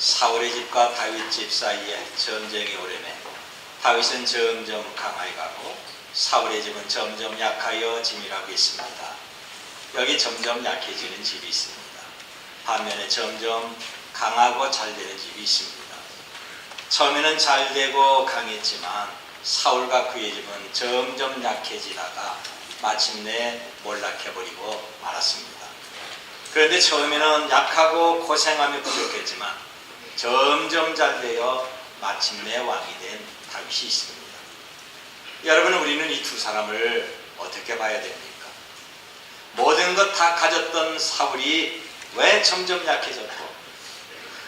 사울의 집과 다윗 집 사이에 전쟁이 오래매 다윗은 점점 강하게 가고 사울의 집은 점점 약하여 짐이라고 있습니다. 여기 점점 약해지는 집이 있습니다. 반면에 점점 강하고 잘 되는 집이 있습니다. 처음에는 잘 되고 강했지만 사울과 그의 집은 점점 약해지다가 마침내 몰락해버리고 말았습니다. 그런데 처음에는 약하고 고생하며 부족했지만 점점 잘 되어 마침내 왕이 된 다윗이 있습니다. 여러분, 우리는 이 두 사람을 어떻게 봐야 됩니까? 모든 것 다 가졌던 사울이 왜 점점 약해졌고,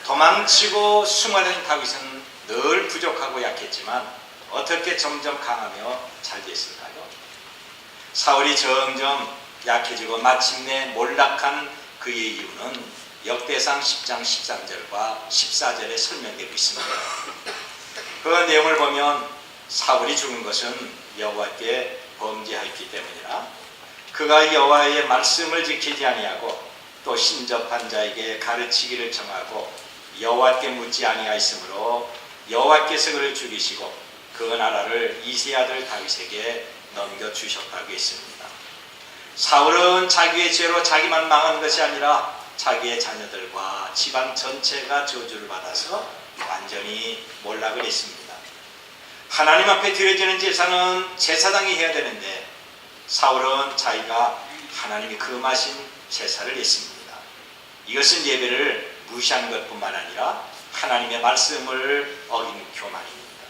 도망치고 숨어다닌 다윗은 늘 부족하고 약했지만 어떻게 점점 강하며 잘 됐을까요? 사울이 점점 약해지고 마침내 몰락한 그의 이유는 역대상 10장 13절과 14절에 설명되고 있습니다. 그 내용을 보면 사울이 죽은 것은 여호와께 범죄하였기 때문이라, 그가 여호와의 말씀을 지키지 아니하고 또 신접한 자에게 가르치기를 정하고 여호와께 묻지 아니하였으므로 여호와께서 그를 죽이시고 그 나라를 이새 아들 다윗에게 넘겨주셨다고 했습니다. 사울은 자기의 죄로 자기만 망한 것이 아니라 자기의 자녀들과 집안 전체가 저주를 받아서 완전히 몰락을 했습니다. 하나님 앞에 드려지는 제사는 제사장이 해야 되는데 사울은 자기가 하나님이 금하신 제사를 했습니다. 이것은 예배를 무시한 것뿐만 아니라 하나님의 말씀을 어긴 교만입니다.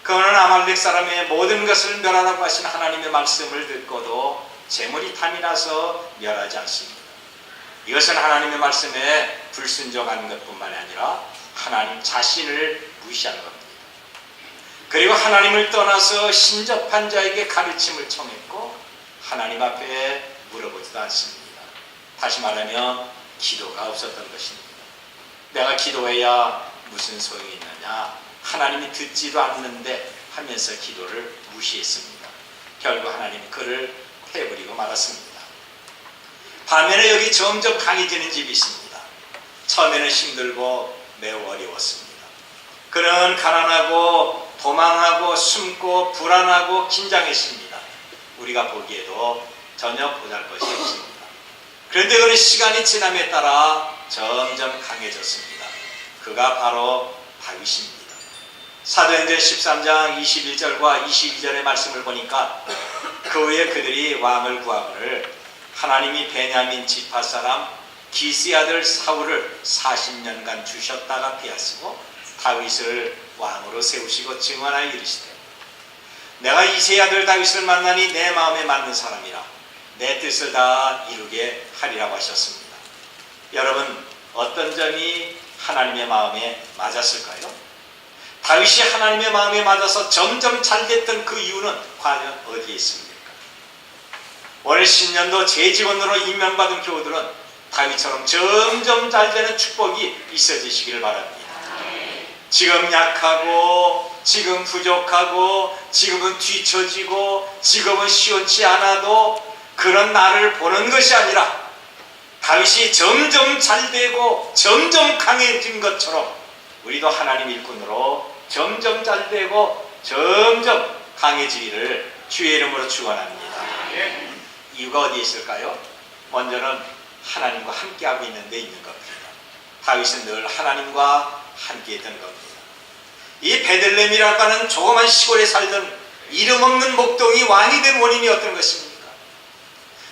그는 아말렉 사람의 모든 것을 멸하라고 하신 하나님의 말씀을 듣고도 재물이 탐이 나서 멸하지 않습니다. 이것은 하나님의 말씀에 불순종한 것뿐만 아니라 하나님 자신을 무시한 겁니다. 그리고 하나님을 떠나서 신접한 자에게 가르침을 청했고 하나님 앞에 물어보지도 않습니다. 다시 말하면 기도가 없었던 것입니다. 내가 기도해야 무슨 소용이 있느냐, 하나님이 듣지도 않는데 하면서 기도를 무시했습니다. 결국 하나님이 그를 패버리고 말았습니다. 반면에 여기 점점 강해지는 집이 있습니다. 처음에는 힘들고 매우 어려웠습니다. 그는 가난하고 도망하고 숨고 불안하고 긴장했습니다. 우리가 보기에도 전혀 보잘것이 없습니다. 그런데 어느 시간이 지남에 따라 점점 강해졌습니다. 그가 바로 다윗입니다. 사도행전 13장 21절과 22절의 말씀을 보니까 그 후에 그들이 왕을 구하거늘 하나님이 베냐민 지파 사람 기스의 아들 사울을 40년간 주셨다가 빼앗으고 다윗을 왕으로 세우시고 증언하여 이르시되, 내가 이새의 아들 다윗을 만나니 내 마음에 맞는 사람이라 내 뜻을 다 이루게 하리라고 하셨습니다. 여러분, 어떤 점이 하나님의 마음에 맞았을까요? 다윗이 하나님의 마음에 맞아서 점점 잘됐던 그 이유는 과연 어디에 있습니까? 오늘 신년도 재직원으로 임명받은 교우들은 다윗처럼 점점 잘되는 축복이 있어지시기를 바랍니다. 지금 약하고 지금 부족하고 지금은 뒤처지고 지금은 시원치 않아도 그런 나를 보는 것이 아니라 다윗이 점점 잘되고 점점 강해진 것처럼 우리도 하나님 일꾼으로 점점 잘되고 점점 강해지기를 주의 이름으로 축원합니다. 이유가 어디에 있을까요? 먼저는 하나님과 함께하고 있는 데 있는 겁니다. 다윗은 늘 하나님과 함께했던 겁니다. 이 베들레헴이라고 하는 조그만 시골에 살던 이름 없는 목동이 왕이 된 원인이 어떤 것입니까?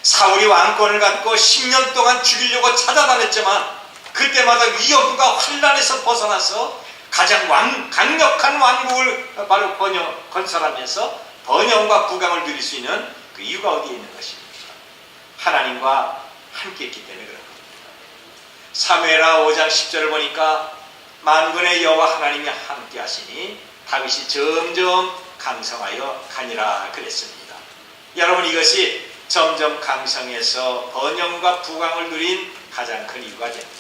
사울이 왕권을 갖고 10년 동안 죽이려고 찾아다녔지만 그때마다 위협과 환란에서 벗어나서 가장 강력한 왕국을 바로 건설하면서 번영과 부강을 누릴 수 있는 그 이유가 어디에 있는 것입니까? 하나님과 함께 했기 때문에 그런 겁니다. 사무엘하 5장 10절을 보니까 만군의 여호와 하나님이 함께 하시니 다윗이 점점 강성하여 가니라 그랬습니다. 여러분, 이것이 점점 강성해서 번영과 부강을 누린 가장 큰 이유가 됩니다.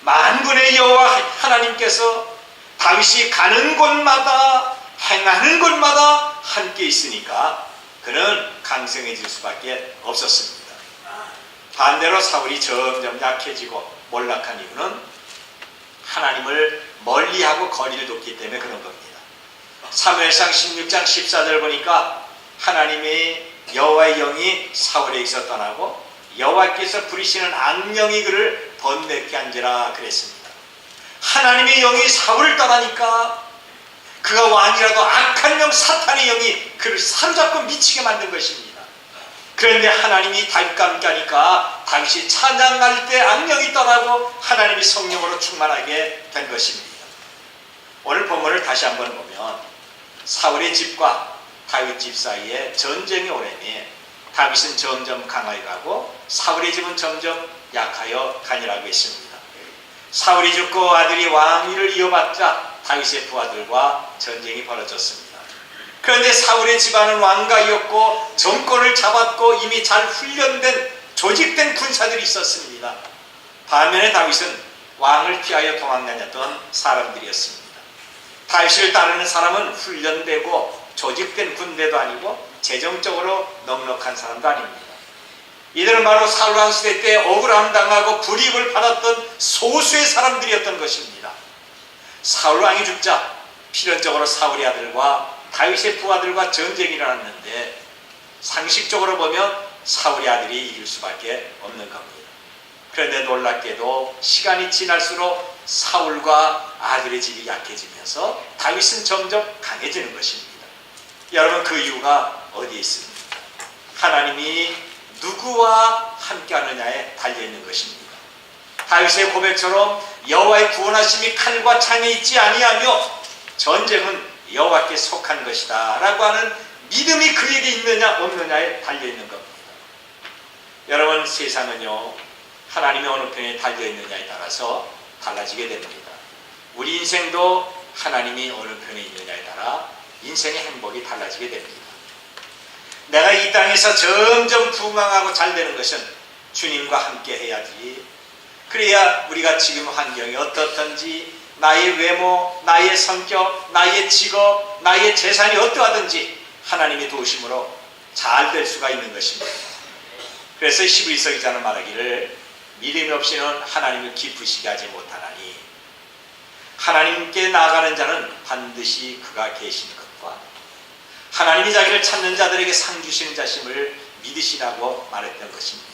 만군의 여호와 하나님께서 다윗이 가는 곳마다 행하는 곳마다 함께 있으니까 그는 강성해질 수밖에 없었습니다. 반대로 사울이 점점 약해지고 몰락한 이유는 하나님을 멀리하고 거리를 뒀기 때문에 그런 겁니다. 사무엘상 16장 14절 보니까 하나님의 여호와의 영이 사울에게서 떠나고 여호와께서 부리시는 악령이 그를 번뇌케 한지라 그랬습니다. 하나님의 영이 사울을 떠나니까 그가 왕이라도 악한 영 사탄의 영이 그를 사로잡고 미치게 만든 것입니다. 그런데 하나님이 다윗과 함께 하니까 다윗이 찬양할 때 악령이 떠나고 하나님이 성령으로 충만하게 된 것입니다. 오늘 본문을 다시 한번 보면 사울의 집과 다윗 집 사이에 전쟁이 오래니 다윗은 점점 강하게 가고 사울의 집은 점점 약하여 가니라고 했습니다. 사울이 죽고 아들이 왕위를 이어받자 다윗의 부하들과 전쟁이 벌어졌습니다. 그런데 사울의 집안은 왕가이었고 정권을 잡았고 이미 잘 훈련된 조직된 군사들이 있었습니다. 반면에 다윗은 왕을 피하여 도망다녔던 사람들이었습니다. 다윗을 따르는 사람은 훈련되고 조직된 군대도 아니고 재정적으로 넉넉한 사람도 아닙니다. 이들은 바로 사울 왕 시대 때 억울함 당하고 불이익을 받았던 소수의 사람들이었던 것입니다. 사울 왕이 죽자 필연적으로 사울의 아들과 다윗의 부하들과 전쟁이 일어났는데 상식적으로 보면 사울의 아들이 이길 수밖에 없는 겁니다. 그런데 놀랍게도 시간이 지날수록 사울과 아들의 집이 약해지면서 다윗은 점점 강해지는 것입니다. 여러분, 그 이유가 어디에 있습니까? 하나님이 누구와 함께하느냐에 달려있는 것입니다. 다윗의 고백처럼 여호와의 구원하심이 칼과 창에 있지 아니하며 전쟁은 여호와께 속한 것이다 라고 하는 믿음이 그에게 있느냐 없느냐에 달려있는 겁니다. 여러분, 세상은요 하나님의 어느 편에 달려있느냐에 따라서 달라지게 됩니다. 우리 인생도 하나님이 어느 편에 있느냐에 따라 인생의 행복이 달라지게 됩니다. 내가 이 땅에서 점점 부강하고 잘 되는 것은 주님과 함께 해야지. 그래야 우리가 지금 환경이 어떻든지 나의 외모, 나의 성격, 나의 직업, 나의 재산이 어떠하든지 하나님의 도우심으로 잘 될 수가 있는 것입니다. 그래서 히브리서 기자는 말하기를 믿음이 없이는 하나님을 기쁘시게 하지 못하나니 하나님께 나아가는 자는 반드시 그가 계신 것과 하나님이 자기를 찾는 자들에게 상 주시는 자심을 믿으시라고 말했던 것입니다.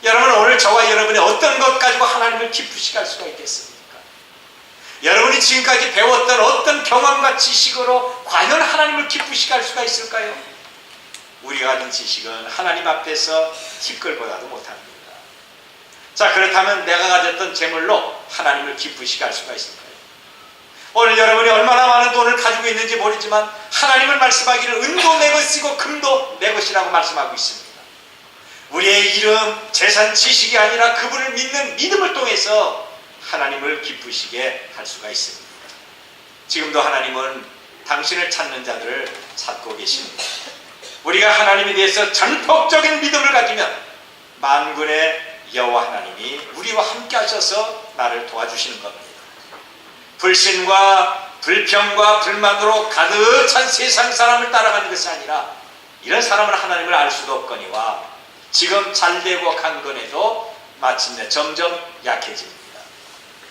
여러분, 오늘 저와 여러분이 어떤 것 가지고 하나님을 기쁘시게 할 수가 있겠습니까? 여러분이 지금까지 배웠던 어떤 경험과 지식으로 과연 하나님을 기쁘시게 할 수가 있을까요? 우리가 가진 지식은 하나님 앞에서 티끌보다도 못합니다. 자, 그렇다면 내가 가졌던 재물로 하나님을 기쁘시게 할 수가 있을까요? 오늘 여러분이 얼마나 많은 돈을 가지고 있는지 모르지만 하나님은 말씀하기를 은도 내 것이고 금도 내 것이라고 말씀하고 있습니다. 우리의 이름, 재산, 지식이 아니라 그분을 믿는 믿음을 통해서 하나님을 기쁘시게 할 수가 있습니다. 지금도 하나님은 당신을 찾는 자들을 찾고 계십니다. 우리가 하나님에 대해서 전폭적인 믿음을 가지면 만군의 여호와 하나님이 우리와 함께 하셔서 나를 도와주시는 겁니다. 불신과 불평과 불만으로 가득 찬 세상 사람을 따라가는 것이 아니라 이런 사람은 하나님을 알 수도 없거니와 지금 잘되고 강건해도 마침내 점점 약해집니다.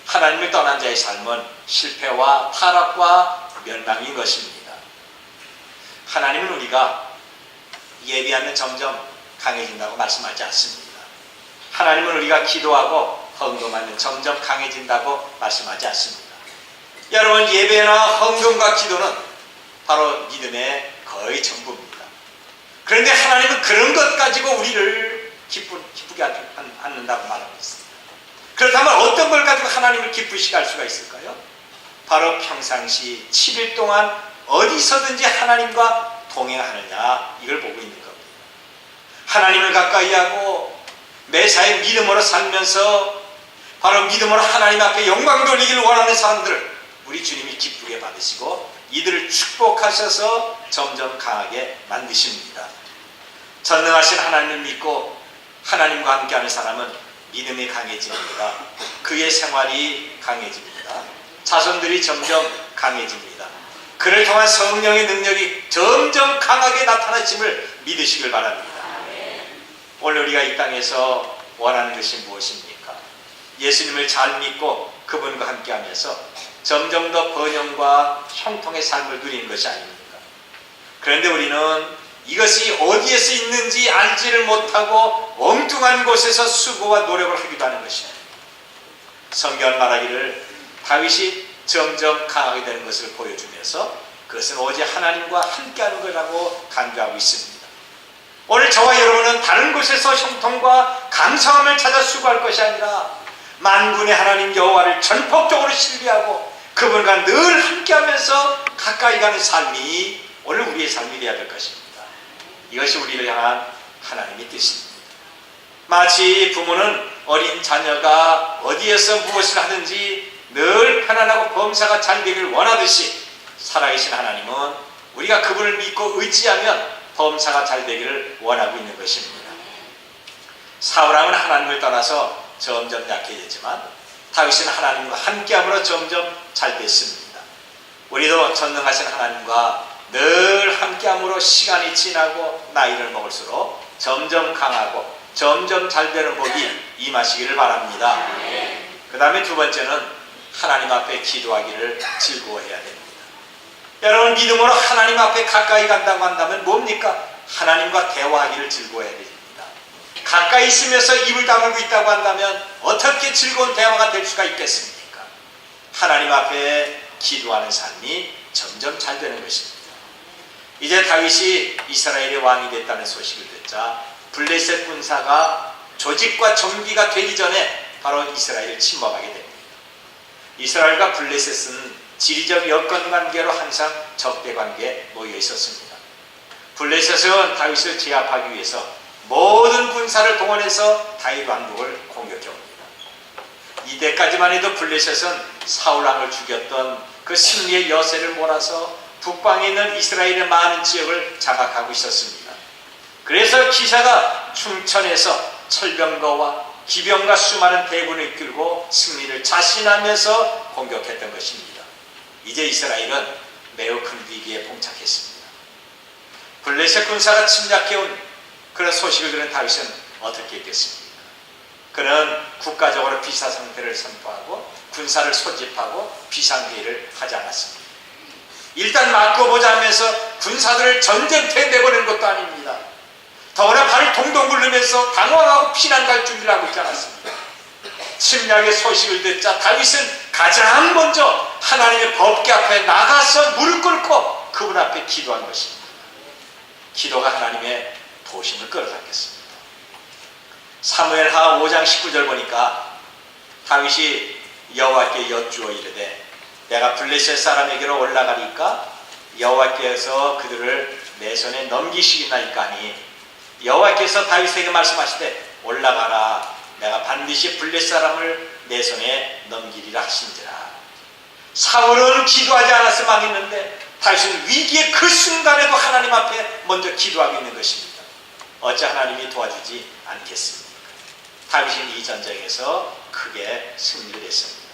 하나님을 떠난 자의 삶은 실패와 타락과 멸망인 것입니다. 하나님은 우리가 예비하면 점점 강해진다고 말씀하지 않습니다. 하나님은 우리가 기도하고 헌금하면 점점 강해진다고 말씀하지 않습니다. 여러분, 예배나 헌금과 기도는 바로 믿음의 거의 전부입니다. 그런데 하나님은 그런 것 가지고 우리를 기쁘게 하지 않는다고 말하고 있습니다. 그렇다면 어떤 걸 가지고 하나님을 기쁘시게 할 수가 있을까요? 바로 평상시 7일 동안 어디서든지 하나님과 동행하느냐, 이걸 보고 있는 겁니다. 하나님을 가까이 하고 매사에 믿음으로 살면서 바로 믿음으로 하나님 앞에 영광 돌리기를 원하는 사람들을 우리 주님이 기쁘게 받으시고 이들을 축복하셔서 점점 강하게 만드십니다. 전능하신 하나님을 믿고 하나님과 함께하는 사람은 믿음이 강해집니다. 그의 생활이 강해집니다. 자손들이 점점 강해집니다. 그를 통한 성령의 능력이 점점 강하게 나타나심을 믿으시길 바랍니다. 오늘 우리가 이 땅에서 원하는 것이 무엇입니까? 예수님을 잘 믿고 그 그분과 함께하면서 점점 더 번영과 형통의 삶을 누리는 것이 아닙니까? 그런데 우리는 이것이 어디에서 있는지 알지를 못하고 엉뚱한 곳에서 수고와 노력을 하기도 하는 것입니다. 성경은 말하기를 다윗이 점점 강하게 되는 것을 보여주면서 그것은 오직 하나님과 함께하는 것이라고 강조하고 있습니다. 오늘 저와 여러분은 다른 곳에서 형통과 감사함을 찾아 수고할 것이 아니라 만군의 하나님 여호와를 전폭적으로 신뢰하고 그분과 늘 함께하면서 가까이 가는 삶이 오늘 우리의 삶이 되어야 될 것입니다. 이것이 우리를 향한 하나님의 뜻입니다. 마치 부모는 어린 자녀가 어디에서 무엇을 하든지 늘 편안하고 범사가 잘 되기를 원하듯이 살아계신 하나님은 우리가 그분을 믿고 의지하면 범사가 잘 되기를 원하고 있는 것입니다. 사울왕은 하나님을 떠나서 점점 약해졌지만 다윗은 하나님과 함께함으로 점점 잘 됐습니다. 우리도 전능하신 하나님과 늘 함께함으로 시간이 지나고 나이를 먹을수록 점점 강하고 점점 잘 되는 복이 임하시기를 바랍니다. 그 다음에 두 번째는 하나님 앞에 기도하기를 즐거워해야 됩니다. 여러분, 믿음으로 하나님 앞에 가까이 간다고 한다면 뭡니까? 하나님과 대화하기를 즐거워해야 됩니다. 가까이 있으면서 입을 다물고 있다고 한다면 어떻게 즐거운 대화가 될 수가 있겠습니까? 하나님 앞에 기도하는 삶이 점점 잘 되는 것입니다. 이제 다윗이 이스라엘의 왕이 됐다는 소식을 듣자 블레셋 군사가 조직과 정비가 되기 전에 바로 이스라엘을 침범하게 됩니다. 이스라엘과 블레셋은 지리적 여건 관계로 항상 적대 관계에 놓여 있었습니다. 블레셋은 다윗을 제압하기 위해서 모든 군사를 동원해서 다윗 왕국을 공격해 옵니다. 이때까지만 해도 블레셋은 사울왕을 죽였던 그 승리의 여세를 몰아서 북방에 있는 이스라엘의 많은 지역을 장악하고 있었습니다. 그래서 기사가 충천에서 철병거와 기병과 수많은 대군을 이끌고 승리를 자신하면서 공격했던 것입니다. 이제 이스라엘은 매우 큰 위기에 봉착했습니다. 블레셋 군사가 침략해온 그런 소식을 들은 다윗은 어떻게 했겠습니까? 그는 국가적으로 비상상태를 선포하고 군사를 소집하고 비상회의를 하지 않았습니다. 일단 맞고보자 하면서 군사들을 전쟁터에 내보내는 것도 아닙니다. 더구나 발을 동동 굴르면서 당황하고 피난 갈 준비를 하고 있지 않았습니다. 침략의 소식을 듣자 다윗은 가장 먼저 하나님의 법궤 앞에 나가서 무릎 꿇고 그분 앞에 기도한 것입니다. 기도가 하나님의 도심을 끌어당겼습니다. 사무엘하 5장 19절 보니까 다윗이 여호와께 여쭈어 이르되 내가 블레셋 사람에게로 올라가리까 여호와께서 그들을 내 손에 넘기시겠나이까 하니 여호와께서 다윗에게 말씀하시되 올라가라 내가 반드시 블레셋 사람을 내 손에 넘기리라 하신지라. 사울은 기도하지 않았으면 망했는데 다윗은 위기의 그 순간에도 하나님 앞에 먼저 기도하고 있는 것입니다. 어찌 하나님이 도와주지 않겠습니까? 다윗은 이 전쟁에서 크게 승리를 했습니다.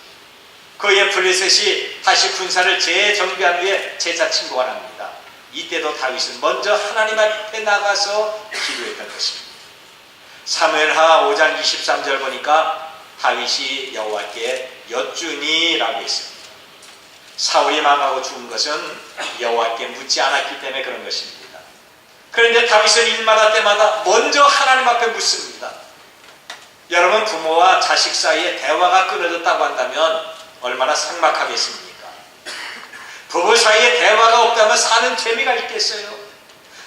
그의 블레셋이 다시 군사를 재정비한 후에 재차 침공을 합니다. 이때도 다윗은 먼저 하나님 앞에 나가서 기도했던 것입니다. 사무엘하 5장 23절 보니까 다윗이 여호와께 여쭈니라고 했습니다. 사울이 망하고 죽은 것은 여호와께 묻지 않았기 때문에 그런 것입니다. 그런데 다윗은 일마다 때마다 먼저 하나님 앞에 묻습니다. 여러분, 부모와 자식 사이에 대화가 끊어졌다고 한다면 얼마나 삭막하겠습니까? 부부 사이에 대화가 없다면 사는 재미가 있겠어요?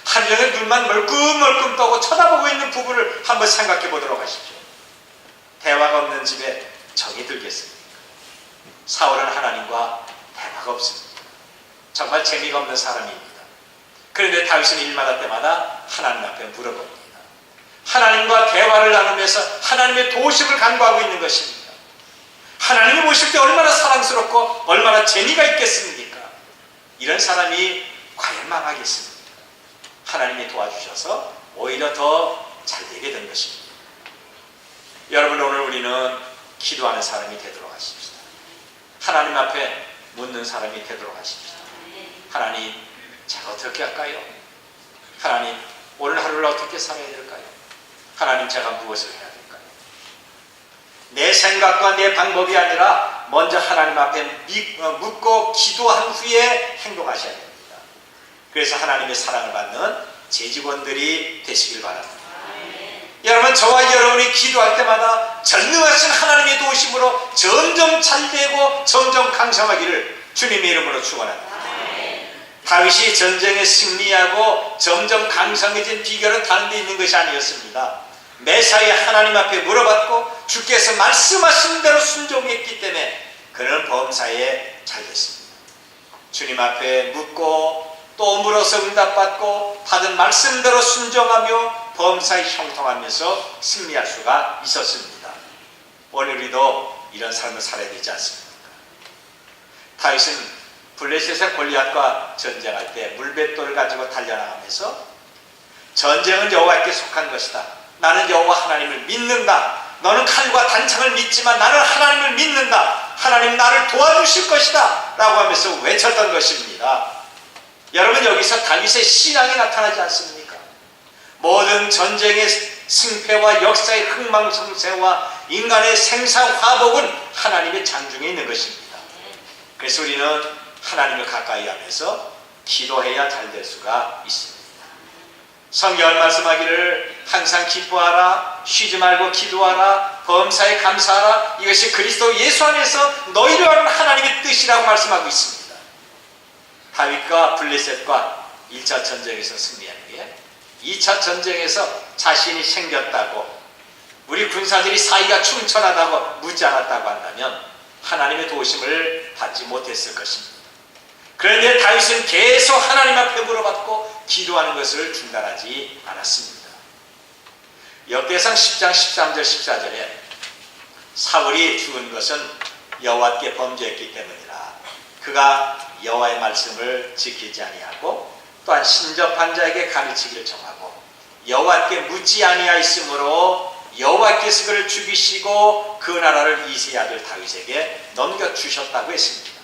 한정에 눈만 멀끔멀끔 떠고 쳐다보고 있는 부부를 한번 생각해 보도록 하십시오. 대화가 없는 집에 정이 들겠습니까? 사울은 하나님과 대화가 없습니다. 정말 재미가 없는 사람입니다. 그런데 다윗은 일마다 때마다 하나님 앞에 물어봅니다. 하나님과 대화를 나누면서 하나님의 도우심을 간구하고 있는 것입니다. 하나님이 보실 때 얼마나 사랑스럽고 얼마나 재미가 있겠습니까? 이런 사람이 과연 망하겠습니까? 하나님이 도와주셔서 오히려 더 잘되게 된 것입니다. 여러분, 오늘 우리는 기도하는 사람이 되도록 하십시다. 하나님 앞에 묻는 사람이 되도록 하십시다. 하나님, 제가 어떻게 할까요? 하나님, 오늘 하루를 어떻게 살아야 될까요? 하나님, 제가 무엇을 해야 될까요? 내 생각과 내 방법이 아니라 먼저 하나님 앞에 묻고 기도한 후에 행동하셔야 됩니다. 그래서 하나님의 사랑을 받는 재직원들이 되시길 바랍니다. 여러분, 저와 여러분이 기도할 때마다 전능하신 하나님의 도우심으로 점점 잘되고 점점 강성하기를 주님의 이름으로 축원합니다. 다윗이 전쟁에 승리하고 점점 강성해진 비결은 다른 데 있는 것이 아니었습니다. 매사에 하나님 앞에 물어봤고 주께서 말씀하신 대로 순종했기 때문에 그는 범사에 잘됐습니다. 주님 앞에 묻고 또 물어서 응답받고 받은 말씀대로 순종하며 범사에 형통하면서 승리할 수가 있었습니다. 오늘 우리도 이런 삶을 살아야 되지 않습니까? 다윗은 블레셋의 골리앗과 전쟁할 때 물맷돌을 가지고 달려나가면서 전쟁은 여호와께 속한 것이다. 나는 여호와 하나님을 믿는다. 너는 칼과 단창을 믿지만 나는 하나님을 믿는다. 하나님 나를 도와주실 것이다. 라고 하면서 외쳤던 것입니다. 여러분, 여기서 다윗의 신앙이 나타나지 않습니까? 모든 전쟁의 승패와 역사의 흥망성쇠와 인간의 생사화복은 하나님의 장중에 있는 것입니다. 그래서 우리는 하나님을 가까이 하면서 기도해야 잘 될 수가 있습니다. 성경을 말씀하기를 항상 기뻐하라, 쉬지 말고 기도하라, 범사에 감사하라, 이것이 그리스도 예수 안에서 너희를 아는 하나님의 뜻이라고 말씀하고 있습니다. 다윗과 블레셋과 1차 전쟁에서 승리한 후에 2차 전쟁에서 자신이 생겼다고, 우리 군사들이 사이가 충천하다고 묻지 않았다고 한다면 하나님의 도우심을 받지 못했을 것입니다. 그런데 다윗은 계속 하나님 앞에 물어봤고 기도하는 것을 중단하지 않았습니다. 역대상 10장 13절 14절에 사울이 죽은 것은 여호와께 범죄했기 때문이라. 그가 여호와의 말씀을 지키지 아니하고 또한 신접한 자에게 가르치기를 정하고 여호와께 묻지 아니하였으므로 여호와께서 그를 죽이시고 그 나라를 이새의 아들 다윗에게 넘겨주셨다고 했습니다.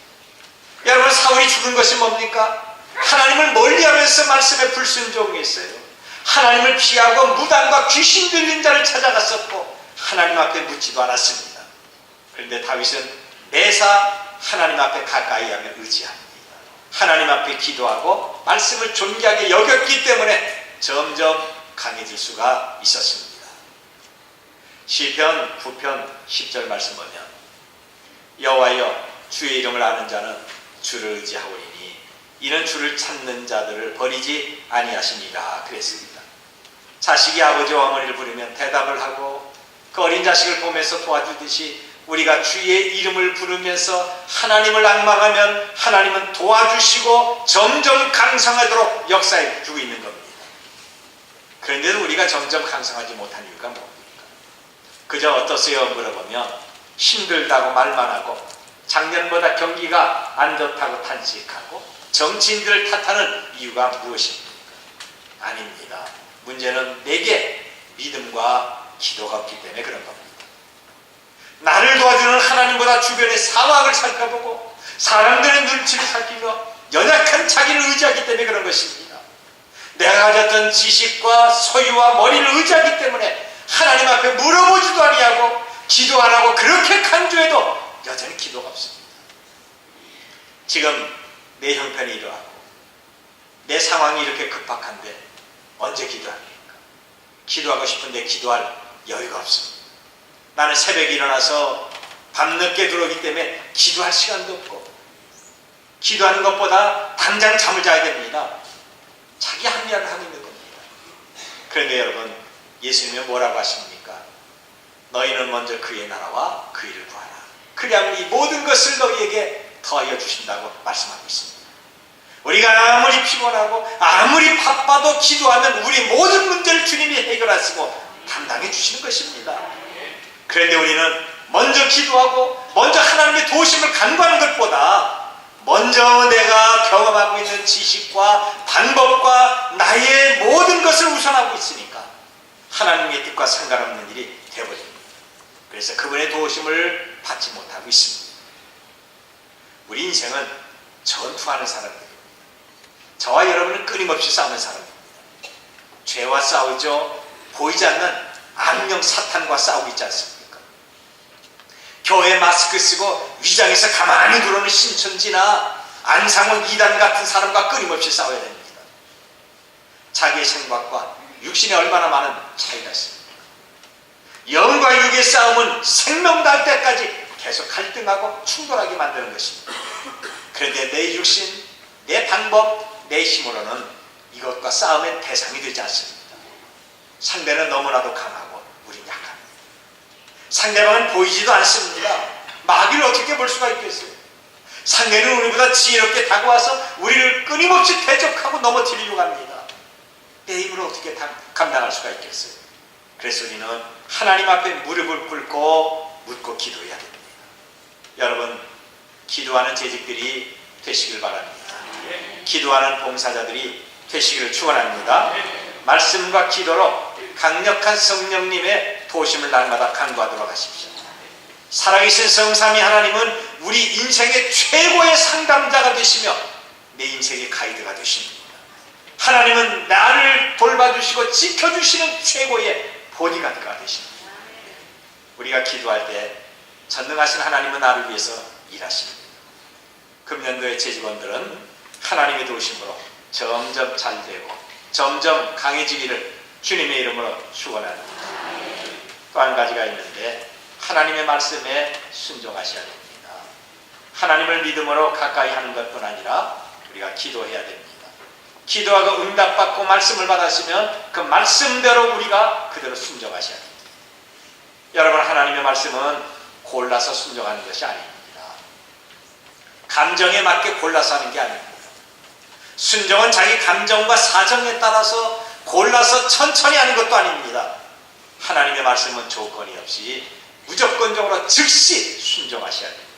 여러분, 사울이 죽은 것이 뭡니까? 하나님을 멀리하면서 말씀에 불순종했어요. 하나님을 피하고 무당과 귀신 들린 자를 찾아갔었고 하나님 앞에 묻지도 않았습니다. 그런데 다윗은 매사 하나님 앞에 가까이 하며 의지합니다. 하나님 앞에 기도하고 말씀을 존귀하게 여겼기 때문에 점점 강해질 수가 있었습니다. 시편 9편 10절 말씀 보면 여호와여, 주의 이름을 아는 자는 주를 의지하오리니 이는 주를 찾는 자들을 버리지 아니하시니라 그랬습니다. 자식이 아버지와 어머니를 부르면 대답을 하고 그 어린 자식을 보면서 도와주듯이 우리가 주의 이름을 부르면서 하나님을 앙망하면 하나님은 도와주시고 점점 강성하도록 역사해 주고 있는 겁니다. 그런데도 우리가 점점 강성하지 못한 이유가 뭡니까? 그저 어떠세요 물어보면 힘들다고 말만 하고 작년보다 경기가 안 좋다고 탄식하고 정치인들을 탓하는 이유가 무엇입니까? 아닙니다. 문제는 내게 믿음과 기도가 없기 때문에 그런 겁니다. 나를 도와주는 하나님보다 주변의 상황을 살펴보고 사람들의 눈치를 살피며 연약한 자기를 의지하기 때문에 그런 것입니다. 내가 가졌던 지식과 소유와 머리를 의지하기 때문에 하나님 앞에 물어보지도 아니하고 기도 안 하고 그렇게 간주해도 여전히 기도가 없습니다. 지금 내 형편이 이러하고 내 상황이 이렇게 급박한데 언제 기도합니까? 기도하고 싶은데 기도할 여유가 없습니다. 나는 새벽에 일어나서 밤늦게 들어오기 때문에 기도할 시간도 없고 기도하는 것보다 당장 잠을 자야 됩니다. 자기 합리화를 하고 있는 겁니다. 그런데 여러분, 예수님은 뭐라고 하십니까? 너희는 먼저 그의 나라와 그 일을 구하라. 그리하면 이 모든 것을 너희에게 더하여 주신다고 말씀하고 있습니다. 우리가 아무리 피곤하고 아무리 바빠도 기도하면 우리 모든 문제를 주님이 해결하시고 담당해 주시는 것입니다. 그런데 우리는 먼저 기도하고 먼저 하나님의 도우심을 간구하는 것보다 먼저 내가 경험하고 있는 지식과 방법과 나의 모든 것을 우선하고 있으니까 하나님의 뜻과 상관없는 일이 되어버립니다. 그래서 그분의 도우심을 받지 못하고 있습니다. 우리 인생은 전투하는 사람들입니다. 저와 여러분은 끊임없이 싸우는 사람입니다. 죄와 싸우죠. 보이지 않는 악령 사탄과 싸우고 있지 않습니까? 교회 마스크 쓰고 위장에서 가만히 들어오는 신천지나 안상원 이단 같은 사람과 끊임없이 싸워야 됩니다. 자기의 생각과 육신에 얼마나 많은 차이가 있습니까? 영과 육의 싸움은 생명 날 때까지 계속 갈등하고 충돌하게 만드는 것입니다. 그런데 내 육신, 내 방법, 내 힘으로는 이것과 싸움의 대상이 되지 않습니다. 상대는 너무나도 강하고 우린 약합니다. 상대방은 보이지도 않습니다. 마귀를 어떻게 볼 수가 있겠어요? 상대는 우리보다 지혜롭게 다가와서 우리를 끊임없이 대적하고 넘어뜨리려고 합니다. 내 힘으로 어떻게 감당할 수가 있겠어요? 그래서 우리는 하나님 앞에 무릎을 꿇고 묻고 기도해야 됩니다. 여러분, 기도하는 재직들이 되시길 바랍니다. 기도하는 봉사자들이 되시기를 축원합니다. 말씀과 기도로 강력한 성령님의 도심을 날마다 간구하도록 하십시오. 살아계신 성삼위 하나님은 우리 인생의 최고의 상담자가 되시며 내 인생의 가이드가 되십니다. 하나님은 나를 돌봐주시고 지켜주시는 최고의 보디가드가 되십니다. 우리가 기도할 때 전능하신 하나님은 나를 위해서 일하십니다. 금년도의 재직원들은 하나님의 도우심으로 점점 잘되고 점점 강해지기를 주님의 이름으로 축원합니다. 또 한 가지가 있는데 하나님의 말씀에 순종하셔야 됩니다. 하나님을 믿음으로 가까이 하는 것뿐 아니라 우리가 기도해야 됩니다. 기도하고 응답받고 말씀을 받았으면 그 말씀대로 우리가 그대로 순종하셔야 됩니다. 여러분, 하나님의 말씀은 골라서 순종하는 것이 아닙니다. 감정에 맞게 골라서 하는 게 아닙니다. 순종은 자기 감정과 사정에 따라서 골라서 천천히 하는 것도 아닙니다. 하나님의 말씀은 조건이 없이 무조건적으로 즉시 순종하셔야 됩니다.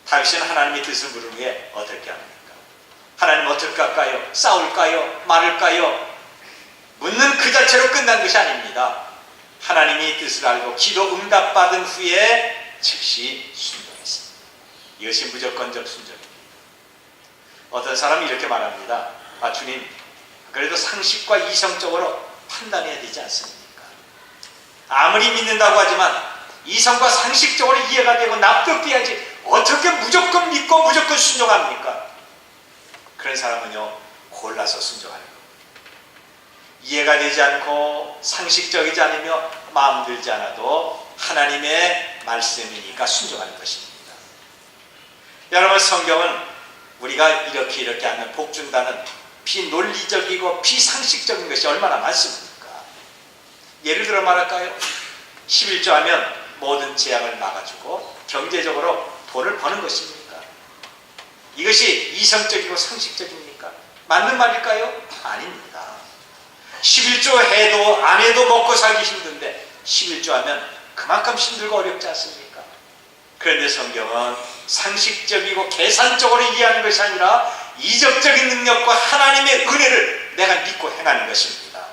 다윗은 하나님의 뜻을 물은 후에 어떻게 합니까? 하나님 어떻게 할까요? 싸울까요? 말을까요? 묻는 그 자체로 끝난 것이 아닙니다. 하나님이 뜻을 알고 기도 응답받은 후에 즉시 순종했습니다. 이것이 무조건적 순종입니다. 어떤 사람이 이렇게 말합니다. 주님, 그래도 상식과 이성적으로 판단해야 되지 않습니까? 아무리 믿는다고 하지만 이성과 상식적으로 이해가 되고 납득돼야지 어떻게 무조건 믿고 무조건 순종합니까? 그런 사람은요, 골라서 순종하는 겁니다. 이해가 되지 않고 상식적이지 않으며 마음 들지 않아도 하나님의 말씀이니까 순종하는 것입니다. 여러분, 성경은 우리가 이렇게 하면 복 준다는 비논리적이고 비상식적인 것이 얼마나 많습니까? 예를 들어 말할까요? 11조 하면 모든 재앙을 막아주고 경제적으로 돈을 버는 것입니까? 이것이 이성적이고 상식적입니까? 맞는 말일까요? 아닙니다. 11조 해도 안 해도 먹고 살기 힘든데 11조 하면 그만큼 힘들고 어렵지 않습니까? 그런데 성경은 상식적이고 계산적으로 이해하는 것이 아니라 이적적인 능력과 하나님의 은혜를 내가 믿고 행하는 것입니다.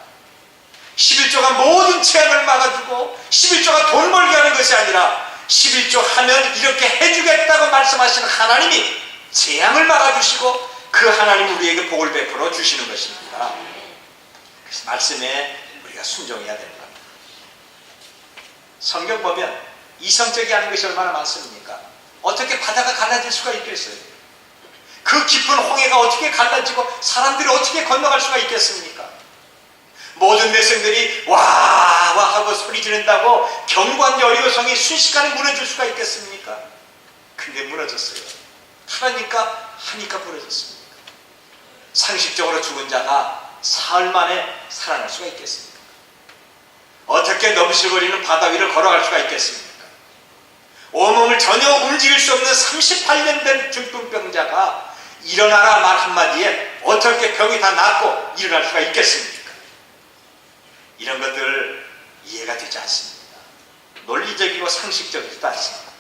11조가 모든 재앙을 막아주고 11조가 돈 벌게 하는 것이 아니라 11조 하면 이렇게 해주겠다고 말씀하시는 하나님이 재앙을 막아주시고 그 하나님 우리에게 복을 베풀어 주시는 것입니다. 그래서 말씀에 우리가 순종해야 되는 겁니다. 성경 보면 이성적이 하는 것이 얼마나 많습니까? 어떻게 바다가 갈라질 수가 있겠어요? 그 깊은 홍해가 어떻게 갈라지고 사람들이 어떻게 건너갈 수가 있겠습니까? 모든 백성들이 와 하고 소리 지른다고 견고한 여리고성이 순식간에 무너질 수가 있겠습니까? 근데 무너졌어요. 하니까 무너졌습니다. 상식적으로 죽은 자가 사흘 만에 살아날 수가 있겠습니까? 어떻게 넘실거리는 바다 위를 걸어갈 수가 있겠습니까? 온몸을 전혀 움직일 수 없는 38년 된 중풍병자가 일어나라 말 한마디에 어떻게 병이 다 낫고 일어날 수가 있겠습니까? 이런 것들 이해가 되지 않습니다. 논리적이고 상식적이지도 않습니다.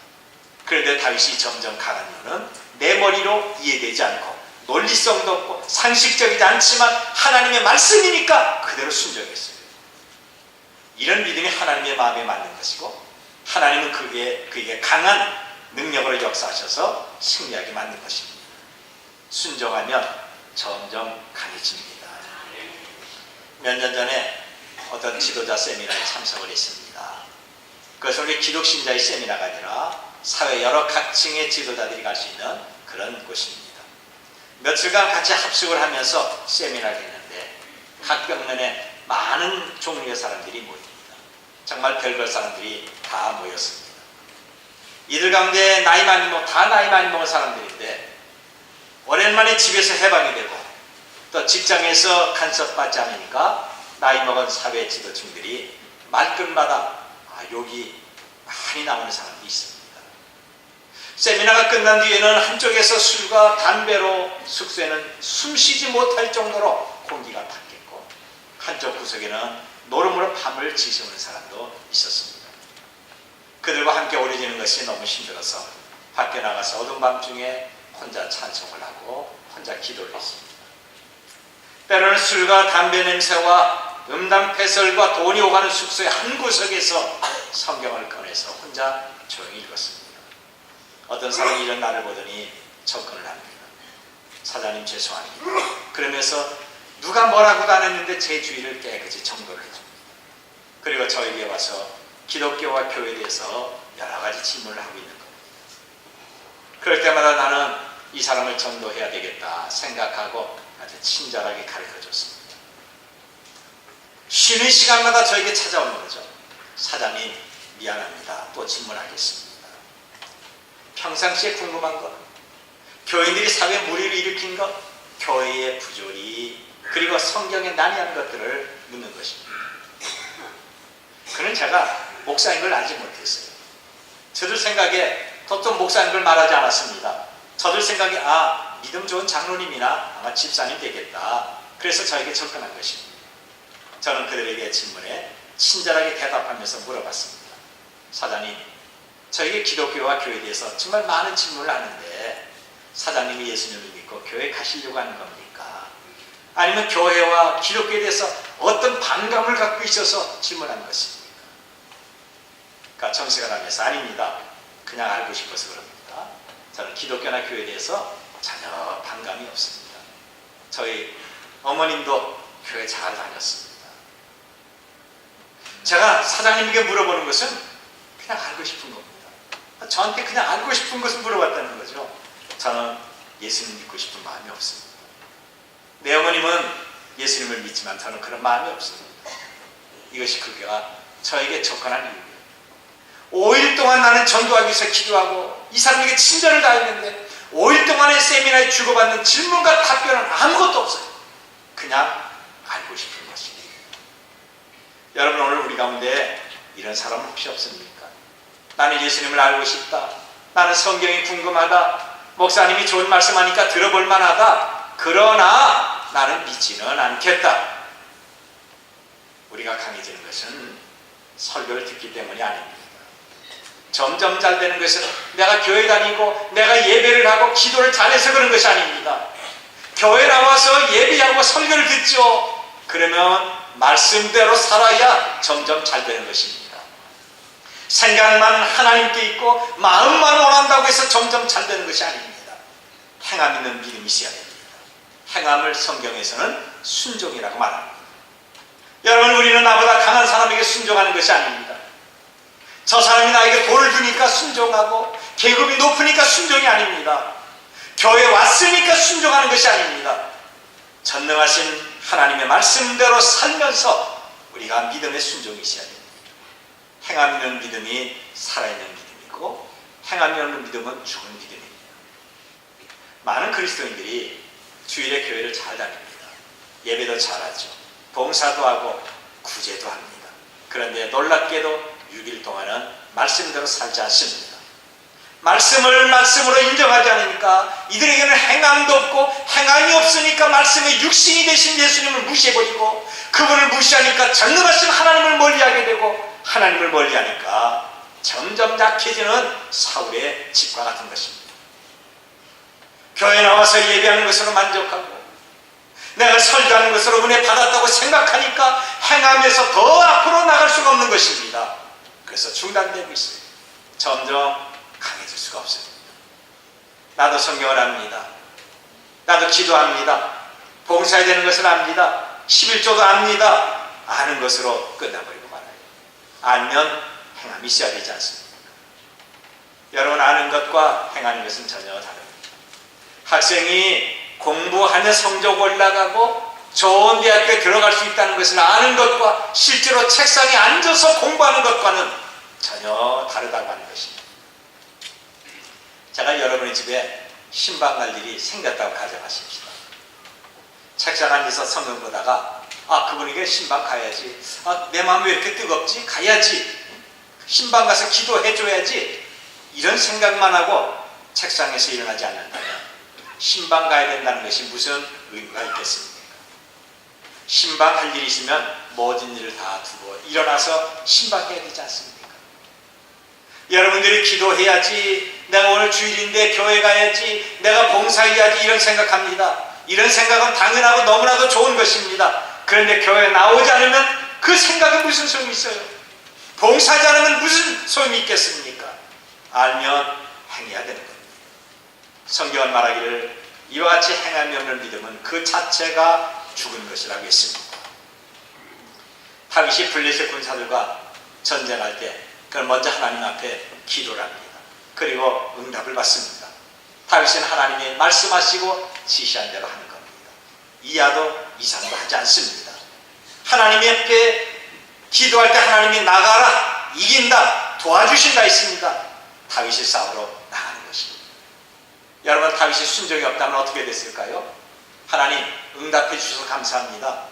그런데 다윗이 점점 강한 이유는 내 머리로 이해되지 않고 논리성도 없고 상식적이지 않지만 하나님의 말씀이니까 그대로 순종했어요. 이런 믿음이 하나님의 마음에 맞는 것이고 하나님은 그에게 강한 능력으로 역사하셔서 승리하게 만든 것입니다. 순종하면 점점 강해집니다. 몇 년 전에 어떤 지도자 세미나에 참석을 했습니다. 그것은 우리 기독신자의 세미나가 아니라 사회 여러 각층의 지도자들이 갈 수 있는 그런 곳입니다. 며칠간 같이 합숙을 하면서 세미나를 했는데 각 벽면에 많은 종류의 사람들이 모입니다. 정말 별별 사람들이 다 모였습니다. 이들 가운데 나이 많이 먹은 사람들인데 오랜만에 집에서 해방이 되고 또 직장에서 간섭받지 않으니까 나이 먹은 사회 지도층들이 말끝마다 욕이 많이 나오는 사람도 있습니다. 세미나가 끝난 뒤에는 한쪽에서 술과 담배로 숙소에는 숨쉬지 못할 정도로 공기가 탁했고 한쪽 구석에는 노름으로 밤을 지새우는 사람도 있었습니다. 그들과 함께 어우러지는 것이 너무 힘들어서 밖에 나가서 어두운 밤중에 혼자 찬송을 하고 혼자 기도를 했습니다. 때로는 술과 담배 냄새와 음담 패설과 돈이 오가는 숙소의 한 구석에서 성경을 꺼내서 혼자 조용히 읽었습니다. 어떤 사람이 이런 나를 보더니 접근을 합니다. 사장님 죄송합니다. 그러면서 누가 뭐라고도 안 했는데 제 주위를 깨끗이 정돈을 해줍니다. 그리고 저에게 와서 기독교와 교회에 대해서 여러 가지 질문을 하고 있는 겁니다. 그럴 때마다 나는 이 사람을 전도해야 되겠다 생각하고 아주 친절하게 가르쳐줬습니다. 쉬는 시간마다 저에게 찾아오는 거죠. 사장님 미안합니다. 또 질문하겠습니다. 평상시에 궁금한 것, 교인들이 사회에 무리를 일으킨 것, 교회의 부조리, 그리고 성경에 난이하는 것들을 묻는 것입니다. 그는 제가 목사인 걸 알지 못했어요. 저들 생각에 도통 목사인 걸 말하지 않았습니다. 저들 생각에 믿음 좋은 장로님이나 아마 집사님 되겠다. 그래서 저에게 접근한 것입니다. 저는 그들에게 질문에 친절하게 대답하면서 물어봤습니다. 사장님, 저에게 기독교와 교회에 대해서 정말 많은 질문을 하는데 사장님이 예수님을 믿고 교회 가시려고 하는 겁니까? 아니면 교회와 기독교에 대해서 어떤 반감을 갖고 있어서 질문하는 것입니까? 그러니까 정색을 하면서 아닙니다. 그냥 알고 싶어서 그럽니다. 저는 기독교나 교회에 대해서 전혀 반감이 없습니다. 저희 어머님도 교회 잘 다녔습니다. 제가 사장님에게 물어보는 것은 그냥 알고 싶은 겁니다. 저한테 그냥 알고 싶은 것을 물어봤다는 거죠. 저는 예수님 믿고 싶은 마음이 없습니다. 내 어머님은 예수님을 믿지만 저는 그런 마음이 없습니다. 이것이 그가 저에게 접근한 이유예요. 5일 동안 나는 전도하기 위해서 기도하고 이 사람에게 친절을 다했는데 5일 동안의 세미나에 주고받는 질문과 답변은 아무것도 없어요. 그냥 알고 싶은 것입니다. 여러분, 오늘 우리 가운데 이런 사람 혹시 없습니까? 나는 예수님을 알고 싶다. 나는 성경이 궁금하다. 목사님이 좋은 말씀하니까 들어볼 만하다. 그러나 나는 믿지는 않겠다. 우리가 강해지는 것은 설교를 듣기 때문이 아닙니다. 점점 잘 되는 것은 내가 교회 다니고 내가 예배를 하고 기도를 잘해서 그런 것이 아닙니다. 교회 나와서 예배하고 설교를 듣죠. 그러면 말씀대로 살아야 점점 잘 되는 것입니다. 생각만 하나님께 있고 마음만 원한다고 해서 점점 잘 되는 것이 아닙니다. 행함 있는 믿음이 있어야 됩니다. 행함을 성경에서는 순종이라고 말합니다. 여러분, 우리는 나보다 강한 사람에게 순종하는 것이 아닙니다. 저 사람이 나에게 돈을 주니까 순종하고 계급이 높으니까 순종이 아닙니다. 교회에 왔으니까 순종하는 것이 아닙니다. 전능하신 하나님의 말씀대로 살면서 우리가 믿음의 순종이 있어야 됩니다. 행함 있는 믿음이 살아있는 믿음이고 행함이 없는 믿음은 죽은 믿음입니다. 많은 그리스도인들이 주일에 교회를 잘 다닙니다. 예배도 잘하죠. 봉사도 하고 구제도 합니다. 그런데 놀랍게도 6일 동안은 말씀대로 살지 않습니다. 말씀을 말씀으로 인정하지 않으니까 이들에게는 행함도 없고 행함이 없으니까 말씀의 육신이 되신 예수님을 무시해버리고 그분을 무시하니까 전능하신 하나님을 멀리하게 되고 하나님을 멀리하니까 점점 약해지는 사울의 집과 같은 것입니다. 교회 나와서 예배하는 것으로 만족하고 내가 설교하는 것으로 은혜 받았다고 생각하니까 행함에서 더 앞으로 나갈 수가 없는 것입니다. 그래서 중단되고 있어요. 점점 강해질 수가 없습니다. 나도 성경을 압니다. 나도 기도합니다. 봉사해야 되는 것을 압니다. 11조도 압니다. 아는 것으로 끝나버리고 말아요. 알면 행함이 있어야 되지 않습니까? 여러분 아는 것과 행하는 것은 전혀 다릅니다. 학생이 공부하며 성적 올라가고 좋은 대학교에 들어갈 수 있다는 것을 아는 것과 실제로 책상에 앉아서 공부하는 것과는 전혀 다르다고 하는 것입니다. 제가 여러분의 집에 신방 갈 일이 생겼다고 가정하십시다. 책상 앉아서 성경 보다가 그분에게 신방 가야지, 내 마음이 왜 이렇게 뜨겁지? 가야지, 신방 가서 기도해줘야지, 이런 생각만 하고 책상에서 일어나지 않는다면 신방 가야 된다는 것이 무슨 의미가 있겠습니까? 신방 할 일이 있으면 모든 일을 다 두고 일어나서 신방해야 되지 않습니까? 여러분들이 기도해야지, 내가 오늘 주일인데 교회 가야지, 내가 봉사해야지, 이런 생각합니다. 이런 생각은 당연하고 너무나도 좋은 것입니다. 그런데 교회에 나오지 않으면 그 생각에 무슨 소용이 있어요? 봉사하지 않으면 무슨 소용이 있겠습니까? 알면 행해야 되는 겁니다. 성경은 말하기를 이와 같이 행함이 없는 믿음은 그 자체가 죽은 것이라고 했습니다. 다윗이 블레셋 군사들과 전쟁할 때 그걸 먼저 하나님 앞에 기도를 합니다. 그리고 응답을 받습니다. 다윗은 하나님이 말씀하시고 지시한 대로 하는 겁니다. 이하도 이상도 하지 않습니다. 하나님 앞에 기도할 때 하나님이 나가라, 이긴다, 도와주신다 했습니다. 다윗이 싸우러 나가는 것입니다. 여러분, 다윗이 순종이 없다면 어떻게 됐을까요? 하나님 응답해 주셔서 감사합니다.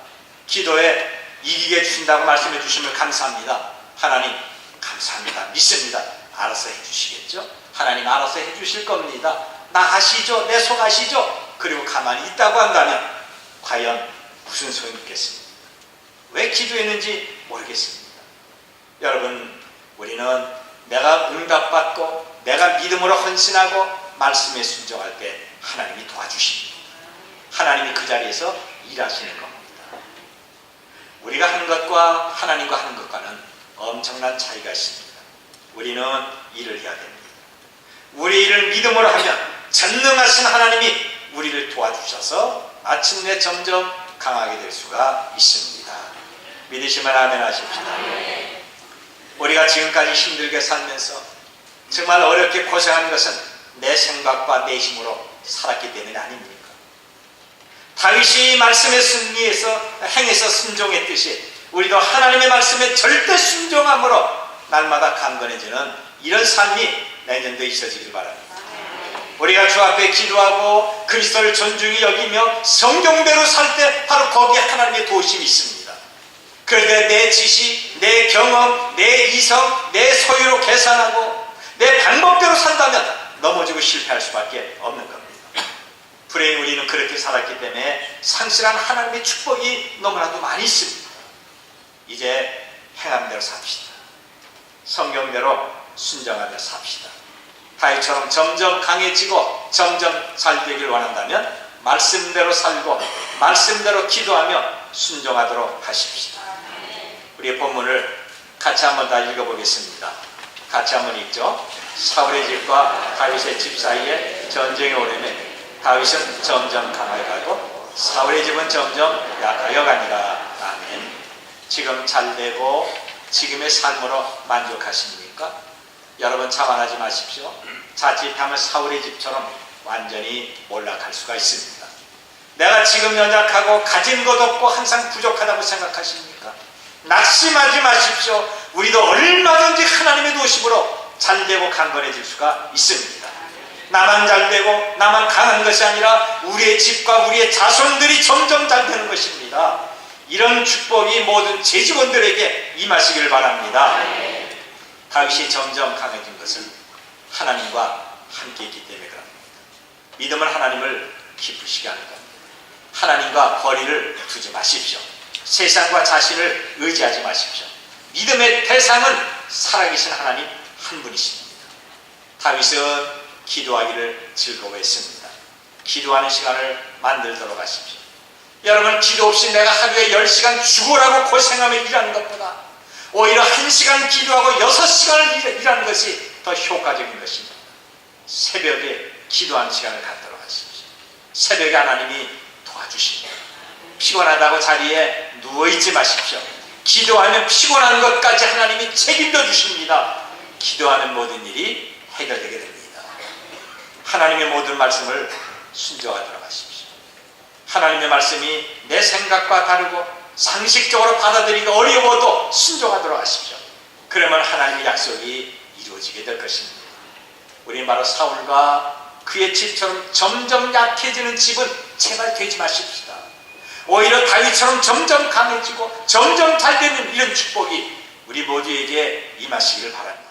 기도에 이기게 해주신다고 말씀해 주시면 감사합니다. 하나님 감사합니다, 믿습니다. 알아서 해주시겠죠? 하나님 알아서 해주실 겁니다. 나 아시죠? 내 속 아시죠? 그리고 가만히 있다고 한다면 과연 무슨 소용이 있겠습니까? 왜 기도했는지 모르겠습니다. 여러분, 우리는 내가 응답받고 내가 믿음으로 헌신하고 말씀에 순종할 때 하나님이 도와주십니다. 하나님이 그 자리에서 일하시는 겁니다. 우리가 하는 것과 하나님과 하는 것과는 엄청난 차이가 있습니다. 우리는 일을 해야 됩니다. 우리 일을 믿음으로 하면 전능하신 하나님이 우리를 도와주셔서 마침내 점점 강하게 될 수가 있습니다. 믿으시면 아멘 하십시다. 우리가 지금까지 힘들게 살면서 정말 어렵게 고생하는 것은 내 생각과 내 힘으로 살았기 때문이 아닙니까? 다윗이 말씀에 순리해서 행해서 순종했듯이 우리도 하나님의 말씀에 절대 순종함으로 날마다 강건해지는 이런 삶이 내년도 있어지길 바랍니다. 우리가 주 앞에 기도하고 그리스도를 존중히 여기며 성경대로 살 때 바로 거기에 하나님의 도우심이 있습니다. 그런데 내 지식, 내 경험, 내 이성, 내 소유로 계산하고 내 방법대로 산다면 넘어지고 실패할 수밖에 없는 겁니다. 불행히 우리는 그렇게 살았기 때문에 상실한 하나님의 축복이 너무나도 많이 있습니다. 이제 행함대로 삽시다. 성경대로 순종하며 삽시다. 다윗처럼 점점 강해지고 점점 잘 되길 원한다면 말씀대로 살고 말씀대로 기도하며 순종하도록 하십시다. 우리의 본문을 같이 한번 다 읽어보겠습니다. 같이 한번 읽죠. 사울의 집과 다윗의 집 사이에 전쟁이 오르매 다윗은 점점 강하게 가고 사울의 집은 점점 약하여 가니라. 아멘. 지금 잘 되고 지금의 삶으로 만족하십니까? 여러분 자만하지 마십시오. 자칫하면 사울의 집처럼 완전히 몰락할 수가 있습니다. 내가 지금 연약하고 가진 것 없고 항상 부족하다고 생각하십니까? 낙심하지 마십시오. 우리도 얼마든지 하나님의 도심으로 잘되고 강건해질 수가 있습니다. 나만 잘되고 나만 강한 것이 아니라 우리의 집과 우리의 자손들이 점점 잘되는 것입니다. 이런 축복이 모든 제 직원들에게 임하시길 바랍니다. 다윗이 점점 강해진 것은 하나님과 함께 있기 때문에 그럽니다. 믿음은 하나님을 기쁘시게 하는 겁니다. 하나님과 거리를 두지 마십시오. 세상과 자신을 의지하지 마십시오. 믿음의 대상은 살아계신 하나님 한 분이십니다. 다윗은 기도하기를 즐거워했습니다. 기도하는 시간을 만들도록 하십시오. 여러분, 기도 없이 내가 하루에 10시간 죽으라고 고생하며 일하는 것보다 오히려 1시간 기도하고 6시간을 일하는 것이 더 효과적인 것입니다. 새벽에 기도하는 시간을 갖도록 하십시오. 새벽에 하나님이 도와주십니다. 피곤하다고 자리에 누워있지 마십시오. 기도하면 피곤한 것까지 하나님이 책임져 주십니다. 기도하는 모든 일이 해결되게 됩니다. 하나님의 모든 말씀을 순종하도록 하십시오. 하나님의 말씀이 내 생각과 다르고 상식적으로 받아들이기 어려워도 순종하도록 하십시오. 그러면 하나님의 약속이 이루어지게 될 것입니다. 우리 바로 사울과 그의 집처럼 점점 약해지는 집은 제발 되지 마십시다. 오히려 다윗처럼 점점 강해지고 점점 잘 되는 이런 축복이 우리 모두에게 임하시기를 바랍니다.